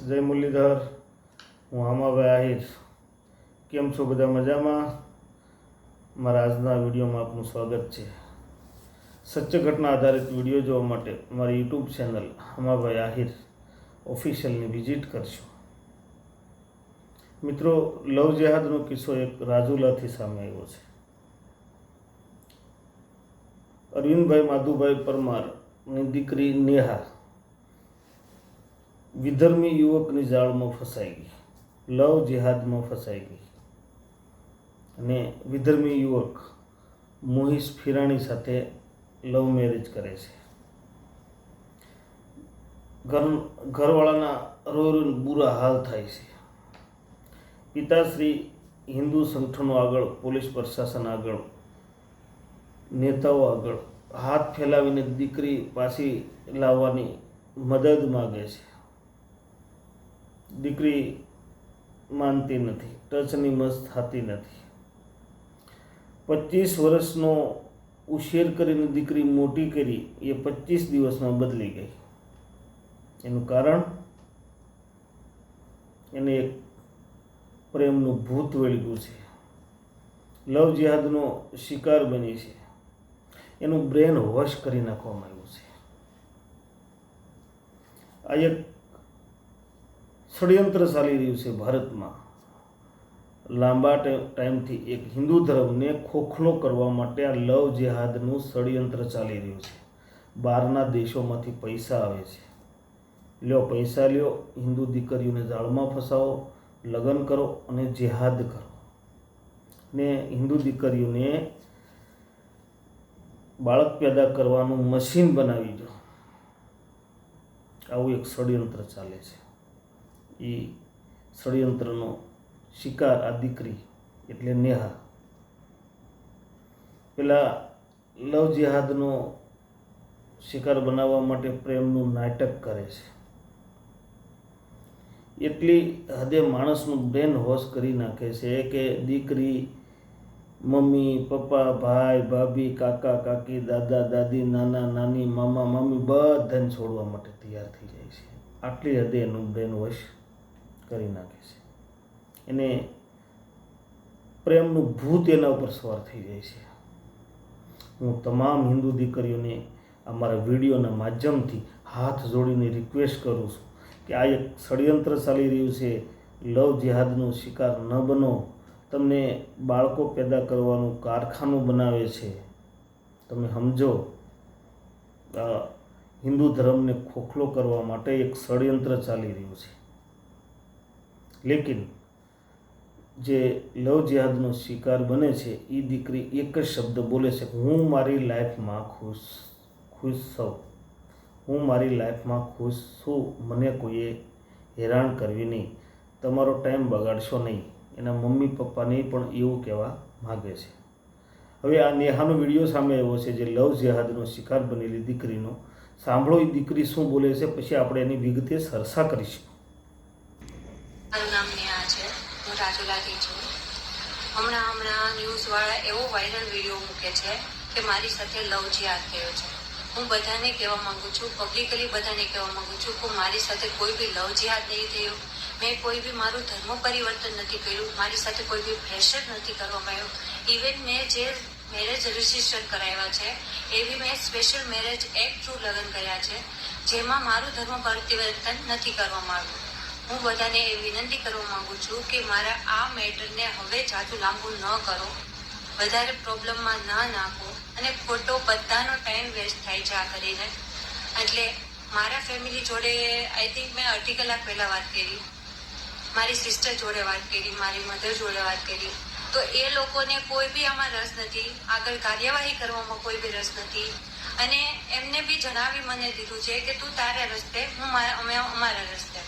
જય મુરલીધર, હું આમાભાઈ આહિર. કેમ છો બધા? મજામાં? મારા આજના વિડીયોમાં આપનું સ્વાગત છે. સત્ય ઘટના આધારિત વિડીયો જોવા માટે મારી યુટ્યુબ ચેનલ આમાભાઈ આહિર ઓફિશિયલની વિઝિટ કરશો. મિત્રો, લવ જેહાદનો કિસ્સો એક રાજુલાથી સામે આવ્યો છે. અરવિંદભાઈ માધુભાઈ પરમારની દીકરી નેહા વિધર્મી યુવકની જાળમાં ફસાઈ ગઈ, લવ જેહાદમાં ફસાઈ ગઈ અને વિધર્મી યુવક મોહિશ ફિરાણી સાથે લવ મેરેજ કરે છે. ઘરવાળાના રોજ બુરા હાલ થાય છે. પિતાશ્રી હિન્દુ સંગઠનો આગળ, પોલીસ પ્રશાસન આગળ, નેતાઓ આગળ હાથ ફેલાવીને દીકરી પાછી લાવવાની મદદ માગે છે. દીકરી માનતી નથી, ટચની મસ્ત થતી નથી. 25 વર્ષનો ઉછેર કરીને દીકરી મોટી કરી એ 25 દિવસમાં બદલી ગઈ. એનું કારણ એને એક પ્રેમનું ભૂત વળગ્યું છે. લવ જેહાદનો શિકાર બની છે. એનું બ્રેન વોશ કરી નાખવામાં આવ્યું છે. આ એક ષડયંત્ર ચાલી રહ્યું છે ભારતમાં. લાંબા ટાઈમથી એક હિન્દુ ધર્મને ખોખલો કરવા માટે આ લવ જેહાદનું ષડયંત્ર ચાલી રહ્યું છે. બહારના દેશોમાંથી પૈસા આવે છે. લ્યો પૈસા લ્યો, હિન્દુ દીકરીઓને જાળમાં ફસાવો, લગ્ન કરો અને જેહાદ કરો ને હિન્દુ દીકરીઓને બાળક પેદા કરવાનું મશીન બનાવી દો. આવું એક ષડયંત્ર ચાલે છે. એ ષડયંત્રનો શિકાર આ દીકરી એટલે નેહા. પેલા લવ જેહાદનો શિકાર બનાવવા માટે પ્રેમનું નાટક કરે છે. એટલી હદે માણસનું બ્રેન વોશ કરી નાખે છે કે દીકરી મમ્મી પપ્પા, ભાઈ ભાભી, કાકા કાકી, દાદા દાદી, નાના નાની, મામા મામી બધાને છોડવા માટે તૈયાર થઈ જાય છે. આટલી હદે એનું બ્રેન વોશ કરી નાખે છે. એને પ્રેમનું ભૂત એના ઉપર સવાર થઈ જાય છે. હું તમામ હિન્દુ દીકરીઓને અમારા વિડીયોના માધ્યમથી હાથ જોડીને રિક્વેસ્ટ કરું છું કે આ એક ષડયંત્ર ચાલી રહ્યું છે. લવ જેહાદનો શિકાર ન બનો. તમને બાળકો પેદા કરવાનું કારખાનું બનાવે છે. તમે સમજો, હિન્દુ ધર્મને ખોખલો કરવા માટે એક ષડયંત્ર ચાલી રહ્યું છે. લેકિન જે લવ જેહાદનો શિકાર બને છે એ દીકરી એક જ શબ્દ બોલે છે, હું મારી લાઈફમાં ખુશ છું. હું મારી લાઈફમાં ખુશ છું. મને કોઈએ હેરાન કરવી નહીં. તમારો ટાઈમ બગાડશો નહીં. એના મમ્મી પપ્પાને પણ એવું કહેવા માગે છે. હવે આ નેહાનો વિડીયો સામે આવ્યો છે, જે લવ જેહાદનો શિકાર બનેલી દીકરીનો. સાંભળો એ દીકરી શું બોલે છે, પછી આપણે એની વિગતે ચર્ચા કરીશું. મારું નામ નેહા છે. હું રાજુલાથી છું. હમણાં ન્યૂઝવાળા એવો વાયરલ વિડીયો મૂકે છે કે મારી સાથે લવ જેહાદ થયો છે. હું બધાને કહેવા માંગુ છું, પબ્લિકલી બધાને કહેવા માંગુ છું કે મારી સાથે કોઈ બી લવ જેહાદ નહીં થયો. મેં કોઈ બી મારું ધર્મ પરિવર્તન નથી કર્યું. મારી સાથે કોઈ બી પ્રેશર નથી કરવામાં આવ્યું. ઇવન મેં જે મેરેજ રજિસ્ટર કરાવ્યા છે એ બી મેં સ્પેશિયલ મેરેજ એક્ટ થ્રુ લગ્ન કર્યા છે, જેમાં મારું ધર્મ પરિવર્તન નથી કરવામાં આવ્યું. હું બધાને એ વિનંતી કરવા માંગુ છું કે મારા આ મેટરને હવે જાજુ લાંબુ ન કરો, વધારે પ્રોબ્લેમમાં ન નાખો અને ખોટો બધાનો ટાઈમ વેસ્ટ થાય છે આ કરીને. એટલે મારા ફેમિલી જોડે આઈ થિંક મેં 8 કલાક પહેલાં વાત કરી, મારી સિસ્ટર જોડે વાત કરી, મારી મધર જોડે વાત કરી. તો એ લોકોને કોઈ બી આમાં રસ નથી, આગળ કાર્યવાહી કરવામાં કોઈ બી રસ નથી. અને એમને બી જણાવી મને દીધું છે કે તું તારા રસ્તે, અમે અમારા રસ્તે.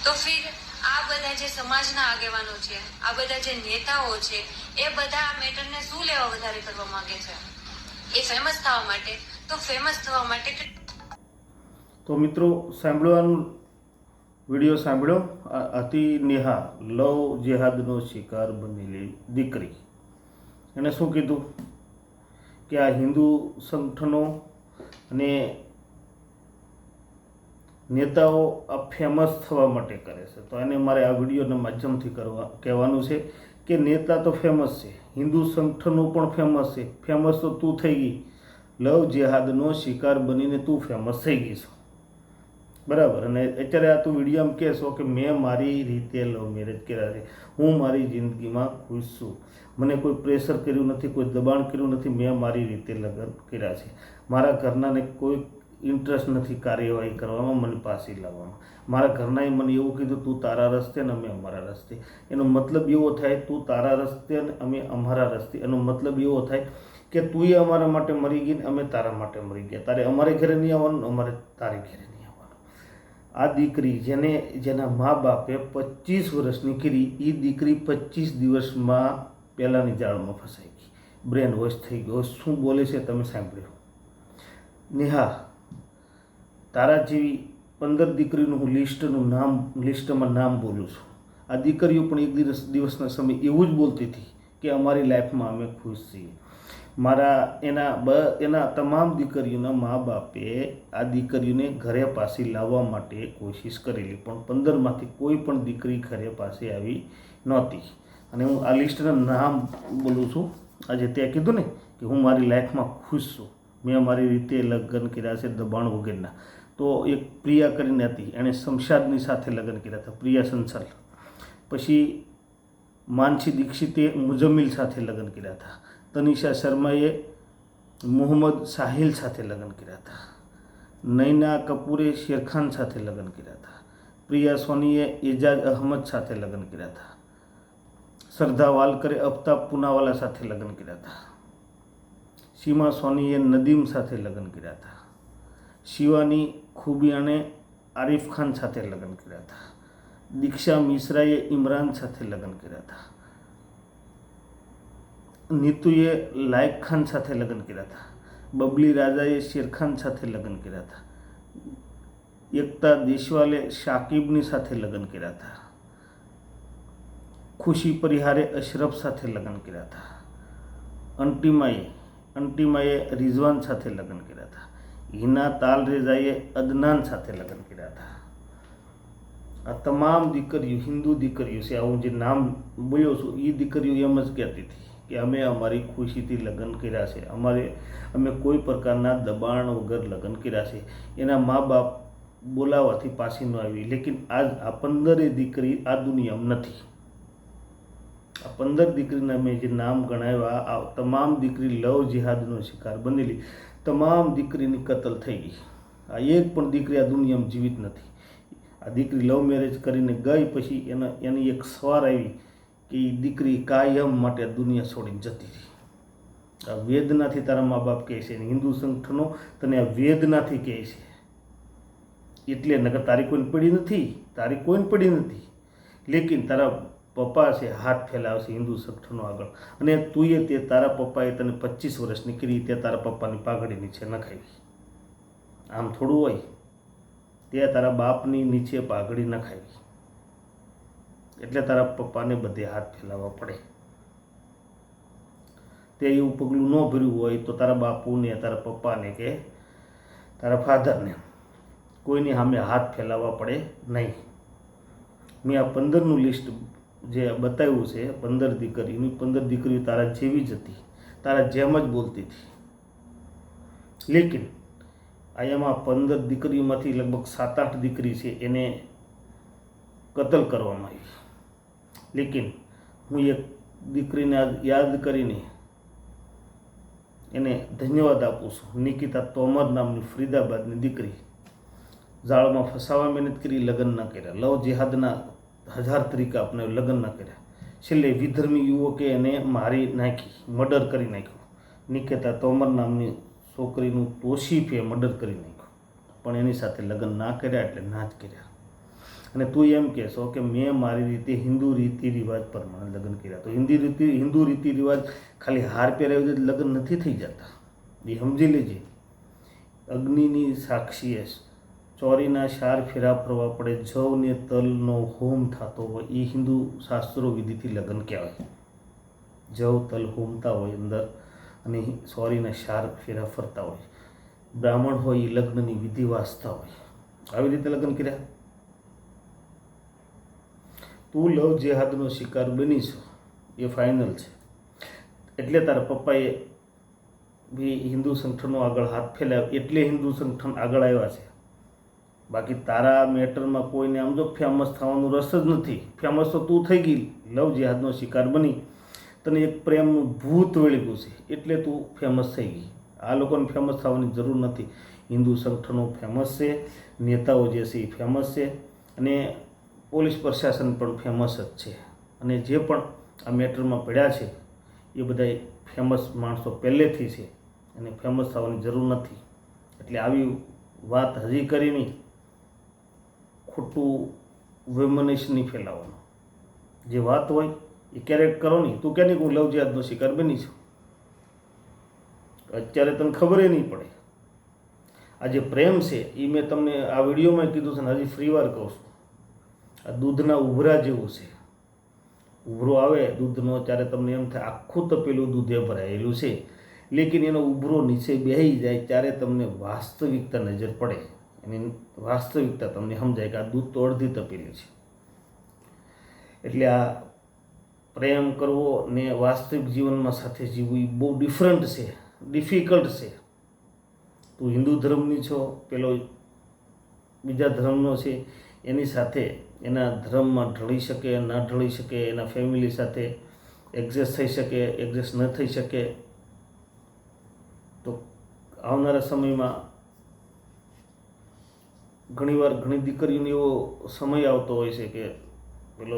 તો ફિર આ બધા જે સમાજના આગેવાનો છે, આ બધા જે નેતાઓ છે, એ બધા આ મેટરને શું લેવા વધારે કરવા માંગે છે? એ ફેમસ થવા માટે. તો ફેમસ થવા માટે તો મિત્રો, સાંભળવાનું વિડીયો સાંભળ્યો. હતી નેહા, લવ જેહાદનો શિકાર બનેલી દીકરી. એણે શું કીધું કે આ હિન્દુ સંગઠનો અને નેતાઓ આ ફેમસ થવા માટે કરે છે. તો એને મારે આ વિડીયોના માધ્યમથી કહેવાનું છે કે નેતા તો ફેમસ છે, હિન્દુ સંગઠનો પણ ફેમસ છે. ફેમસ તો તું થઈ ગઈ, લવ જેહાદનો શિકાર બનીને તું ફેમસ થઈ ગઈ છો, બરાબર. અને અત્યારે આ તું વિડીયોમાં કહેશો કે મેં મારી રીતે લવ મેરેજ કર્યા છે, હું મારી જિંદગીમાં ખુશ છું, મને કોઈ પ્રેશર કર્યું નથી, કોઈ દબાણ કર્યું નથી, મેં મારી રીતે લગ્ન કર્યા છે, મારા ઘરનાને કોઈ ઇન્ટરેસ્ટ નથી કાર્યવાહી કરવામાં, મને પાછી લાવવામાં. મારા ઘરનાએ મને એવું કીધું તું તારા રસ્તે ને અમે અમારા રસ્તે. એનો મતલબ એવો થાય તું તારા રસ્તે અને અમે અમારા રસ્તે. એનો મતલબ એવો થાય કે તું અમારા માટે મરી ગઈ ને અમે તારા માટે મરી ગયા. તારે અમારે ઘરે નહીં આવવાનું, અમારે તારે ઘરે નહીં આવવાનું. આ દીકરી જેના મા બાપે 25 વર્ષની કરી, એ દીકરી 25 દિવસમાં પહેલાંની જાળમાં ફસાઈ ગઈ, બ્રેન વોશ થઈ ગયો. શું બોલે છે તમે સાંભળ્યું? નેહા, તારા જેવી 15 દીકરીનું હું લિસ્ટમાં નામ બોલું છું. આ દીકરીઓ પણ એક દિવસના સમય એવું જ બોલતી હતી કે અમારી લાઈફમાં અમે ખુશ છીએ. એના તમામ દીકરીઓના મા બાપે આ દીકરીઓને ઘરે પાછી લાવવા માટે કોશિશ કરેલી, પણ 15માંથી કોઈ પણ દીકરી ઘરે પાસે આવી નહોતી. અને હું આ લિસ્ટના નામ બોલું છું. આજે ત્યાં કીધું ને કે હું મારી લાઈફમાં ખુશ છું, મેં મારી રીતે લગ્ન કર્યા છે દબાણ વગરના. તો એક પ્રિયા કરીને હતી, એણે શમશાદની સાથે લગ્ન કર્યા હતા, પ્રિયા સંસાલ. પછી માનસી દીક્ષિતે મુઝમ્મિલ સાથે લગ્ન કર્યા હતા. તનિષા શર્માએ મોહમ્મદ સાહિલ સાથે લગ્ન કર્યા હતા. નૈના કપૂરે શેરખાન સાથે લગ્ન કર્યા હતા. પ્રિયા સોનીએ એજાજ અહમદ સાથે લગ્ન કર્યા હતા. શ્રદ્ધા વાલકરે અફતાબ પૂનાવાલા સાથે લગ્ન કર્યા હતા. સીમા સોનીએ નદીમ સાથે લગ્ન કર્યા હતા. શિવાની ખુબિયાને આરિફ ખાન સાથે લગ્ન કર્યા હતા. દીક્ષા મિશ્રાએ ઇમરાન સાથે લગ્ન કર્યા હતા. નીતુએ લાયક ખાન સાથે લગ્ન કર્યા હતા. બબલી રાજાએ શેરખાન સાથે લગ્ન કર્યા હતા. એકતા દેશવાલે શાકિબની સાથે લગ્ન કર્યા હતા. ખુશી પરિહારે અશરફ સાથે લગ્ન કર્યા હતા. અંટિમાએ રિઝવાન સાથે લગ્ન કર્યા હતા. હિના તાલરેજાએ અદનાન સાથે લગ્ન કર્યા હતા. આ તમામ દીકરીઓ હિન્દુ દીકરીઓ છે. હું જે નામ બોલ્યો છું એ દીકરીઓ એમ જ કહેતી હતી કે અમે અમારી ખુશીથી લગ્ન કર્યા છે, અમે કોઈ પ્રકારના દબાણ વગર લગ્ન કર્યા છે. એના મા બાપ બોલાવવાથી પાછી ન આવી. લેકિન આજ આ 15 દીકરી આ દુનિયામાં નથી. આ 15 દીકરીના મેં જે નામ ગણાવ્યા, આ તમામ દીકરી લવ જિહાદનો શિકાર બનેલી. તમામ દીકરીની કતલ થઈ ગઈ. આ એક પણ દીકરી આ દુનિયામાં જીવિત નથી. આ દીકરી લવ મેરેજ કરીને ગઈ, પછી એની એક સવાર આવી કે એ દીકરી કાયમ માટે દુનિયા છોડીને જતી રહી. આ વેદનાથી તારા મા બાપ કહે છે, હિન્દુ સંગઠનો તને આ વેદનાથી કહે છે. એટલે નકર તારી કોઈને પડી નથી. લેકિન તારા પપ્પા છે હાથ ફેલાવશે હિન્દુ સંગઠનો આગળ. અને તે તારા પપ્પાએ તને 25 વર્ષની કરી, તે તારા પપ્પાની પાઘડી નીચે નખાવી. આમ થોડું હોય, તે તારા બાપની નીચે પાઘડી નખાવી, એટલે તારા પપ્પાને બધે હાથ ફેલાવવા પડે. તે એવું પગલું ન ભર્યું હોય તો તારા બાપુને, તારા પપ્પાને કે તારા ફાધરને કોઈની સામે હાથ ફેલાવવા પડે નહીં. મેં આ 15નું લિસ્ટ જે બતાવ્યું છે, 15 દીકરીની, 15 દીકરીઓ તારા જેવી જ હતી, તારા જેમ જ બોલતી હતી. લેકિન એમાં 15 દીકરીઓમાંથી લગભગ 7-8 દીકરી છે એને કતલ કરવામાં આવી. લેકિન હું એક દીકરીને યાદ કરીને એને ધન્યવાદ આપું છું. નિકિતા તોમર નામની ફરીદાબાદની દીકરી, જાળમાં ફસાવા મહેનત કરી, લગ્ન ન કર્યા, લવ જેહાદના 1000 તરીકા આપણે લગ્ન ન કર્યા. છેલ્લે વિધર્મી યુવકે એને મારી નાખી, મર્ડર કરી નાખ્યું. નિકિતા તોમર નામની છોકરીનું તોશીફે મર્ડર કરી નાખ્યું, પણ એની સાથે લગ્ન ના કર્યા, એટલે ના જ કર્યા. અને તું એમ કહેશો કે મેં મારી રીતે હિન્દુ રીતિ રિવાજ પ્રમાણે લગ્ન કર્યા. તો હિન્દુ રીતિ રિવાજ ખાલી હાર પહેરાવી જ લગ્ન નથી થઈ જતા, એ સમજી લેજે. અગ્નિની સાક્ષીએ ચોરીના 4 ફેરા ફરવા પડે, જવ ને તલનો હોમ થતો હોય, એ હિન્દુ શાસ્ત્રો વિધિથી લગ્ન કહેવાય. જવ તલ હોમતા હોય અંદર, અને ચોરીના 4 ફેરા ફરતા હોય. બ્રાહ્મણ હોય એ લગ્નની વિધિ વાંચતા હોય. આવી રીતે લગ્ન કર્યા? તું લવ જેહાદનો શિકાર બની છો એ ફાઇનલ છે. એટલે તારા પપ્પાએ બી હિન્દુ સંગઠનો આગળ હાથ ફેલાવ્યો એટલે હિન્દુ સંગઠન આગળ આવ્યા છે. બાકી તારા મેટરમાં કોઈને આમ જો ફેમસ થવાનું રસ જ નથી. ફેમસ તો તું થઈ ગઈ, લવ જેહાદનો શિકાર બની, તને એક પ્રેમનું ભૂત વળી ગયું છે એટલે તું ફેમસ થઈ ગઈ. આ લોકોને ફેમસ થવાની જરૂર નથી. હિન્દુ સંગઠનો ફેમસ છે, નેતાઓ જે છે એ ફેમસ છે, અને પોલીસ પ્રશાસન પણ ફેમસ જ છે, અને જે પણ આ મેટરમાં પડ્યા છે એ બધા ફેમસ માણસો પહેલેથી છે અને ફેમસ થવાની જરૂર નથી. એટલે આવી વાત હજી કરી નહીં, ખોટું વેમનેશ નહીં ફેલાવવાનું. જે વાત હોય એ ક્યારેક કરો નહીં. તું ક્યાંની હું લવ જેહાદનો શિકાર બની છું? અત્યારે તને ખબર નહીં પડે. આ જે પ્રેમ છે એ મેં તમને આ વિડીયોમાં કીધું છે ને હજી ફ્રી વાર કહું છું. આ દૂધના ઉભરા જેવું છે. ઉભરો આવે દૂધનો ત્યારે તમને એમ થાય આખું તપેલું દૂધે ભરાયેલું છે, લેકિન એનો ઉભરો નીચે બેસી જાય ત્યારે તમને વાસ્તવિકતા નજર પડે. એની વાસ્તવિકતા તમને સમજાય કે આ દૂધ તો અડધી તપેલી છે. એટલે આ પ્રેમ કરવો ને વાસ્તવિક જીવનમાં સાથે જીવવું એ બહુ ડિફરન્ટ છે, ડિફિકલ્ટ છે. તું હિન્દુ ધર્મની છો, પેલો બીજા ધર્મનો છે, એની સાથે એના ધર્મમાં ઢળી શકે ન ઢળી શકે, એના ફેમિલી સાથે એડજસ્ટ થઈ શકે એડજસ્ટ ન થઈ શકે, તો આવનારા સમયમાં ઘણીવાર ઘણી દીકરીઓને એવો સમય આવતો હોય છે કે પેલો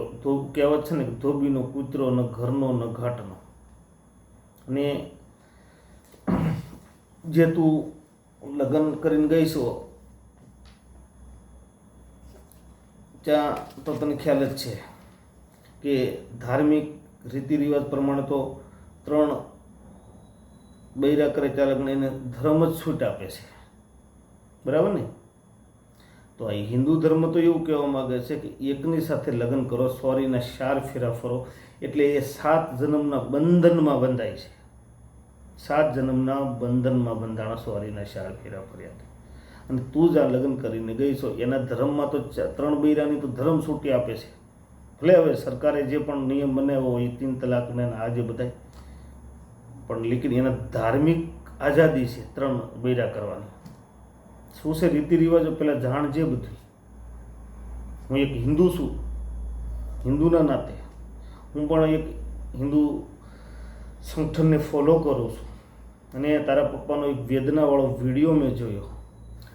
કહેવત છે ને કે ધોબીનો કૂતરો ન ઘરનો ન ઘાટનો. અને જે તું લગ્ન કરીને ગઈ છો ત્યાં તો તને ખ્યાલ જ છે કે ધાર્મિક રીતિ રિવાજ પ્રમાણે તો 3 બૈરા કરે ત્યાં લગ્ન એને ધર્મ જ છૂટ આપે છે, બરાબર ને? તો આ હિન્દુ ધર્મ તો એવું કહેવા માગે છે કે એકની સાથે લગ્ન કરો, સોરીના 4 ફેરા ફરો, એટલે એ 7 જન્મના બંધનમાં બંધાય છે. 7 જન્મના બંધનમાં બંધાણા, સોરીના 4 ફેરા ફર્યા. અને તું જ્યાં લગ્ન કરીને ગઈ છો એના ધર્મમાં તો 3 બૈરાની તો ધર્મ છૂટી આપે છે. ભલે હવે સરકારે જે પણ નિયમ બનાવ્યો હોય 3 તલાકને આ જે બધા, પણ લેકિન એના ધાર્મિક આઝાદી છે 3 બૈરા કરવાની. શું છે રીતિ રિવાજો પહેલાં જાણજે બધું. હું એક હિન્દુ છું, હિન્દુના નાતે હું પણ એક હિન્દુ સંગઠનને ફોલો કરું છું. અને તારા પપ્પાનો એક વેદનાવાળો વિડીયો મેં જોયો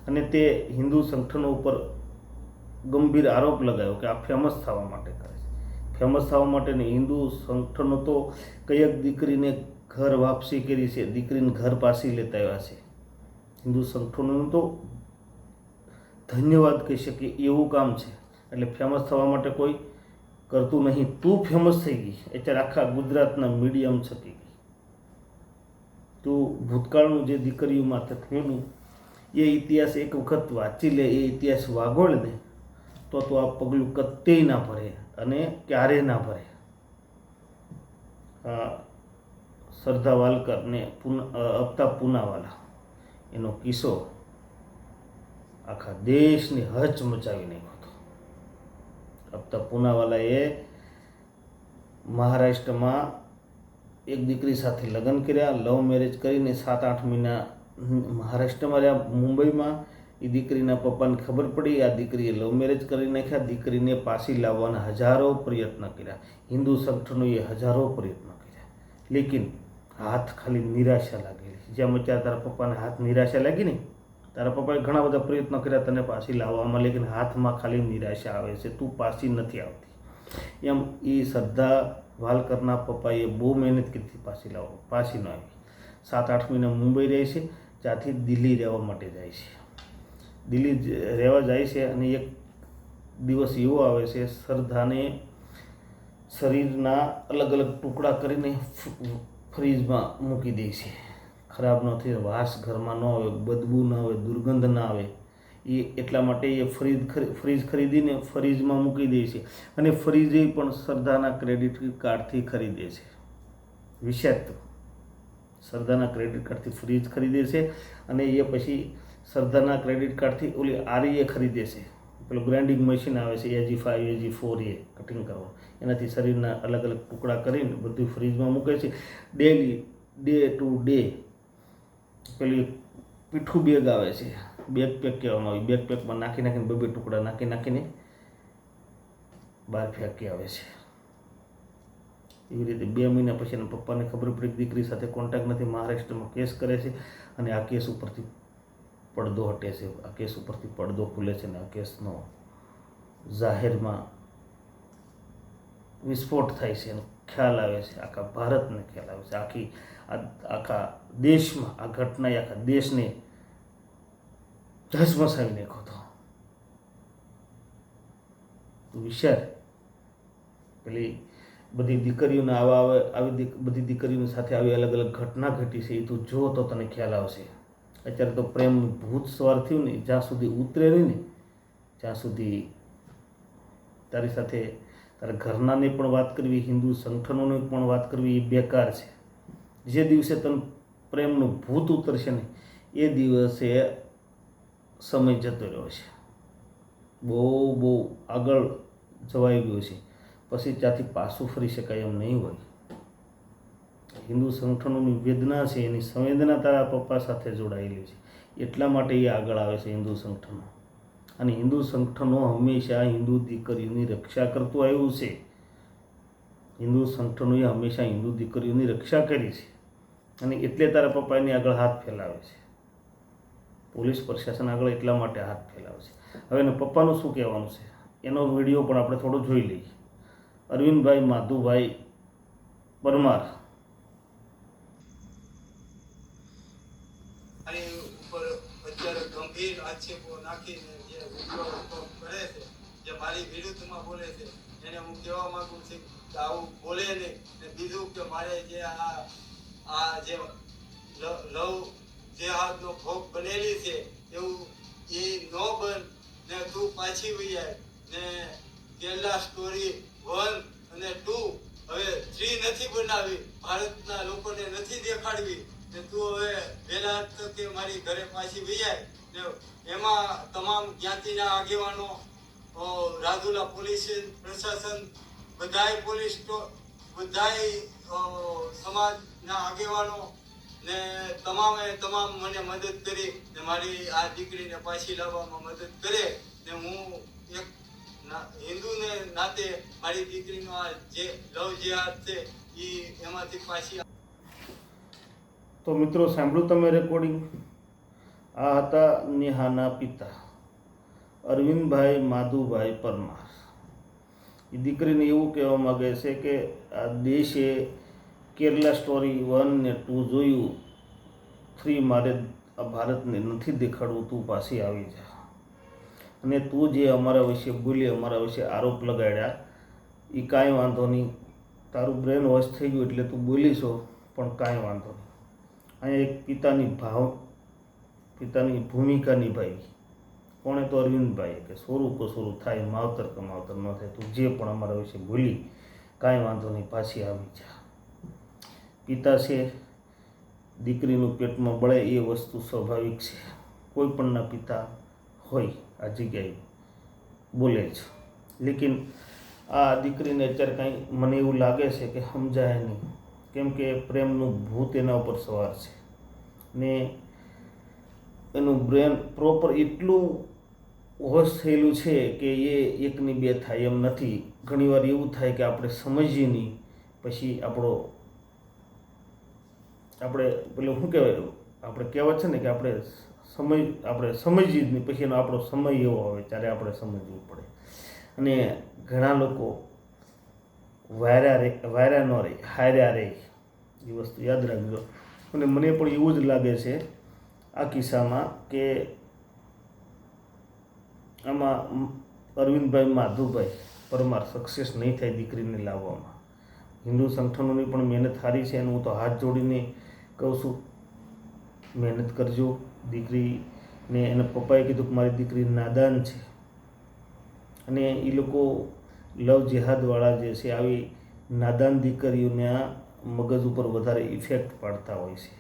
અને તે હિન્દુ સંગઠનો ઉપર ગંભીર આરોપ લગાવ્યો કે આ ફેમસ થવા માટે કરે છે. ફેમસ થવા માટે ને હિન્દુ સંગઠનો તો કઈક દીકરીને ઘર વાપસી કરી છે, દીકરીને ઘર પાછી લેતા આવ્યા છે. હિન્દુ સંગઠનોનું તો ધન્યવાદ કહી શકીએ એવું કામ છે. એટલે ફેમસ થવા માટે કોઈ કરતું નહીં. તું ફેમસ થઈ ગઈ, અત્યારે આખા ગુજરાતના મીડિયમ છકી ગઈ. તું ભૂતકાળનું જે દીકરીઓ માથે થયેલું એ ઇતિહાસ એક વખત વાંચી લે, એ ઇતિહાસ વાગોળ દે તો આ પગલું કત્તેય ના ભરે અને ક્યારે ના ભરે. શ્રદ્ધા વાલકર ને અફતાબ પૂનાવાલા એનો કિસ્સો આખા દેશને હચ મચાવી નાખ્યો હતો. અફતાબ પૂનાવાલાએ મહારાષ્ટ્રમાં એક દીકરી સાથે લગ્ન કર્યા, લવ મેરેજ કરીને 7-8 મહિના મહારાષ્ટ્રમાં રહ્યા. મુંબઈમાં એ દીકરીના પપ્પાને ખબર પડી આ દીકરીએ લવ મેરેજ કરી નાખ્યા. દીકરીને પાછી લાવવાના હજારો પ્રયત્ન કર્યા, હિન્દુ સંગઠનોએ હજારો પ્રયત્ન કર્યા, લેકિન હાથ ખાલી નિરાશા લાગેલી. જેમ અત્યારે તારા પપ્પાને હાથ નિરાશા લાગી ને, તારા પપ્પાએ ઘણા બધા પ્રયત્નો કર્યા તને પાછી લાવવામાં, લેકિન હાથમાં ખાલી નિરાશા આવે છે, તું પાછી નથી આવતી. એમ એ શ્રદ્ધા વાલકરના પપ્પાએ બહુ મહેનત કરી પાછી લાવો, પાછી ન આવી. 7-8 મહિના મુંબઈ રહે છે, ત્યાંથી દિલ્હી રહેવા માટે જાય છે. દિલ્હી રહેવા જાય છે અને એક દિવસ એવો આવે છે શ્રદ્ધાને શરીરના અલગ અલગ ટુકડા કરીને ફ્રીજમાં મૂકી દે છે. ખરાબ ન થાય, વાસ ઘરમાં ન આવે, બદબૂ ન આવે, દુર્ગંધ ના આવે, એ એટલા માટે એ ફ્રીજ ખરીદીને ફ્રીજમાં મૂકી દે છે. અને ફ્રીજ પણ શ્રદ્ધાના ક્રેડિટ કાર્ડથી ખરીદે છે. વિશેષ શ્રદ્ધાના ક્રેડિટ કાર્ડથી ફ્રીજ ખરીદે છે અને એ પછી શ્રદ્ધાના ક્રેડિટ કાર્ડથી ઓલી આરઈએ ખરીદે છે, પેલું ગ્રાઇન્ડિંગ મશીન આવે છે AG5 AG4 એ કટિંગ કરવા, એનાથી શરીરના અલગ અલગ ટુકડા કરીને બધું ફ્રીજમાં મૂકે છે. ડેલી ડે ટુ ડે પેલી પીઠું બેગ આવે છે, બેગ પેક કહેવામાં આવે, બેગ પેકમાં નાખીને બે ટુકડા નાખીને બહાર ફેંકી આવે છે. એવી રીતે 2 મહિના પછી એના પપ્પાને ખબર પડી કે દીકરી સાથે કોન્ટેક્ટ નથી, મહારાષ્ટ્રમાં કેસ કરે છે અને આ કેસ ઉપરથી પડદો હટે છે, આ કેસ ઉપરથી પડદો ખુલે છે અને આ કેસનો જાહેરમાં વિસ્ફોટ થાય છે અને ખ્યાલ આવે છે, આખા ભારતને ખ્યાલ આવે છે, આખા દેશમાં આ ઘટનાએ આખા દેશને ધસમસાવી નાખ્યો હતો. તું વિચાર, પેલી બધી દીકરીઓને આવી બધી દીકરીઓની સાથે આવી અલગ અલગ ઘટના ઘટી છે, એ તું જો તો તને ખ્યાલ આવશે. અત્યારે તો પ્રેમનું ભૂત સવાર થયું ને, જ્યાં સુધી ઉતરે નહીં ને ત્યાં સુધી તારી સાથે તારા ઘરનાને પણ વાત કરવી, હિન્દુ સંગઠનોને પણ વાત કરવી એ બેકાર છે. જે દિવસે તને પ્રેમનું ભૂત ઉતરશે ને એ દિવસે સમય જતો રહ્યો છે, બહુ આગળ જવાઈ ગયો છે, પછી ત્યાંથી પાછું ફરી શકાય એમ નહીં હોય. હિન્દુ સંગઠનોની વેદના છે, એની સંવેદના તારા પપ્પા સાથે જોડાયેલી છે, એટલા માટે એ આગળ આવે છે હિન્દુ સંગઠનો. અને હિન્દુ સંગઠનો હંમેશા હિન્દુ દીકરીઓની રક્ષા કરતું આવ્યું છે. હિન્દુ સંગઠનોએ હંમેશા હિન્દુ દીકરીઓની રક્ષા કરી છે અને એટલે તારા પપ્પા એની આગળ હાથ ફેલાવે છે, પોલીસ પ્રશાસન આગળ એટલા માટે હાથ ફેલાવે છે. હવે એના પપ્પાનું શું કહેવાનું છે એનો વિડીયો પણ આપણે થોડો જોઈ લઈએ. અરવિંદભાઈ માધુભાઈ પરમાર ઉપર અત્યારે ગંભીર આક્ષેપો નાખીને જે વિડીયો કરે છે, જે મારી વિરુદ્ધમાં બોલે છે, એને હું કહેવા માંગુ છું કે આવું બોલે નહીં. ને બીજું કે મારે જે આ જે લવ જેહાદનો ભોગ બનેલી છે એવું એ ન બન ને તું પાછી વહી જાય ને કેરલા સ્ટોરી 1 અને 2 હવે 3 નથી બનાવી, ભારતના લોકોને નથી દેખાડવી ને તું હવે વહેલા તકે મારી ઘરે પાછી વહી જાય ને એમાં તમામ જ્ઞાતિના આગેવાનો, રાજુલા પોલીસ પ્રશાસન, બધાય પોલીસ બધાય સમાજના આગેવાનો ને તમામ મને મદદ કરી ને મારી આ દીકરીને પાછી લાવવામાં મદદ કરે ને હું એક હિન્દુને નાતે મારી દીકરીનો આ જે લવ જેહાદ છે એ એમાંથી પાછી. તો મિત્રો સાંભળ્યું તમે રેકોર્ડિંગ. આ હતા નેહાના પિતા અરવિંદભાઈ માધુભાઈ પરમાર. એ દીકરીને એવું કહેવા માગે છે કે આ દેશે કેરલા સ્ટોરી 1 ને 2 જોયું, 3 મારે આ ભારતને નથી દેખાડવું, તું પાછી આવી જા. અને તું જે અમારા વિશે બોલી, અમારા વિશે આરોપ લગાડ્યા એ કાંઈ વાંધો નહીં, તારું બ્રેન વોશ થઈ ગયું એટલે તું બોલી છો, પણ કાંઈ વાંધો નહીં. અહીંયા એક પિતાની ભૂમિકા નિભાવી. કોણે? તો અરવિંદભાઈએ, કે સોરું કસોરું થાય, માવતર કમાવતર ન થાય, તું જે પણ અમારા વિશે બોલી કાંઈ વાંધો નહીં, પાછી આવી જા. પિતા છે, દીકરીનું પેટમાં બળે એ વસ્તુ સ્વાભાવિક છે, કોઈ પણના પિતા હોય આ જગ્યાએ બોલે છે. લેકિન આ દીકરીને અત્યારે કાંઈ મને એવું લાગે છે કે સમજાય નહીં, કેમ કે પ્રેમનું ભૂત એના ઉપર સવાર છે ને એનું બ્રેન પ્રોપર એટલું હોશ થયેલું છે કે એ 1 ની 2 થાય એમ નથી. ઘણીવાર એવું થાય કે આપણે સમજીએ નહીં, પછી આપણે પેલું શું કહેવાય, આપણે કહેવત છે ને કે આપણે સમજીએ જ નહીં, પછી એનો આપણો સમય એવો આવે ત્યારે આપણે સમજવું પડે. અને ઘણા લોકો વાયરા ન રહે, હાર્યા રહે, એ વસ્તુ યાદ રાખજો. અને મને પણ એવું જ લાગે છે આ કિસ્સામાં કે આમાં અરવિંદભાઈ માધુભાઈ પરમાર સક્સેસ નહીં થાય દીકરીને લાવવામાં. હિન્દુ સંગઠનોની પણ મહેનત સારી છે અને હું તો હાથ જોડીને કહું છું, મહેનત કરજો. દીકરીને એના પપ્પાએ કીધું કે મારી દીકરી નાદાન છે અને એ લોકો લવ જેહાદવાળા જે છે આવી નાદાન દીકરીઓના મગજ ઉપર વધારે ઇફેક્ટ પાડતા હોય છે.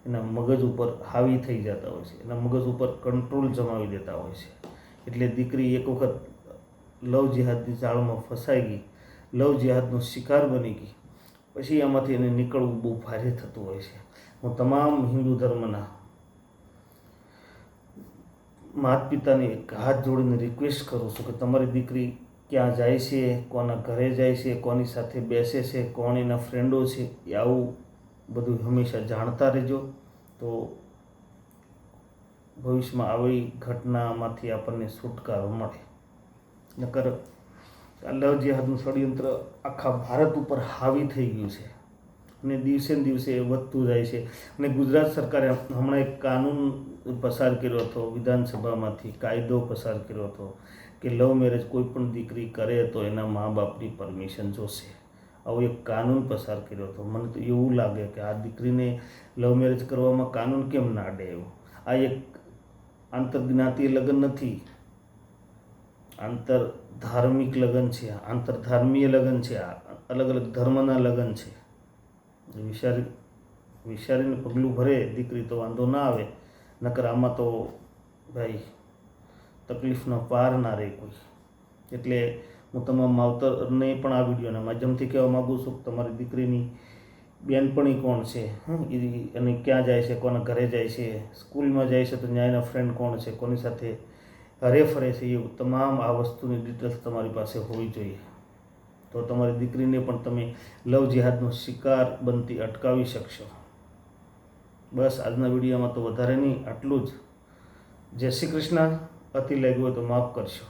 એના મગજ ઉપર હાવી થઈ જતા હોય છે, એના મગજ ઉપર કંટ્રોલ જમાવી દેતા હોય છે. એટલે દીકરી એક વખત લવ જિહાદની જાળમાં ફસાઈ ગઈ, લવ જિહાદનો શિકાર બની ગઈ, પછી એમાંથી એને નીકળવું બહુ ભારે થતું હોય છે. હું તમામ હિન્દુ ધર્મના માતા પિતાને એક હાથ જોડીને રિક્વેસ્ટ કરું છું કે તમારી દીકરી ક્યાં જાય છે, કોના ઘરે જાય છે, કોની સાથે બેસે છે, કોણ એના ફ્રેન્ડો છે, એ આવું બધું હંમેશા જાણતા રહેજો. તો ભવિષ્યમાં આવી ઘટનામાંથી આપણને છુટકારો મળે. નકર આ લવ જિહાદનું ષડયંત્ર આખા ભારત ઉપર હાવી થઈ ગયું છે અને દિવસે ને દિવસે એ વધતું જાય છે. અને ગુજરાત સરકારે હમણાં એક કાનૂન પસાર કર્યો હતો, વિધાનસભામાંથી કાયદો પસાર કર્યો હતો કે લવ મેરેજ કોઈ પણ દીકરી કરે તો એના મા બાપની પરમિશન જોશે. આવો એક કાનૂન પસાર કર્યો હતો. મને તો એવું લાગે કે આ દીકરીને લવ મેરેજ કરવામાં કાનૂન કેમ ના અડે એવું. આ એક આંતરજ્ઞાતીય લગ્ન નથી, આંતર ધાર્મિક લગ્ન છે, આંતર ધાર્મીય લગ્ન છે, આ અલગ અલગ ધર્મના લગ્ન છે. વિચારીને પગલું ભરે દીકરી તો વાંધો ના આવે, નકર આમાં તો ભાઈ તકલીફનો પાર ના રહે કોઈ. એટલે હું તમામ માવતરને પણ આ વિડીયોના માધ્યમથી કહેવા માગું છું કે તમારી દીકરીની બેનપણી કોણ છે, અને ક્યાં જાય છે, કોના ઘરે જાય છે, સ્કૂલમાં જાય છે તો ન્યાયના ફ્રેન્ડ કોણ છે, કોની સાથે હરે ફરે છે, એ તમામ આ વસ્તુની ડિટેલ્સ તમારી પાસે હોવી જોઈએ. તો તમારી દીકરીને પણ તમે લવ જિહાદનો શિકાર બનતી અટકાવી શકશો. બસ આજના વિડીયોમાં તો વધારે નહીં, આટલું જ. જય શ્રી કૃષ્ણ. અતિ લાગ્યું હોય તો માફ કરશો.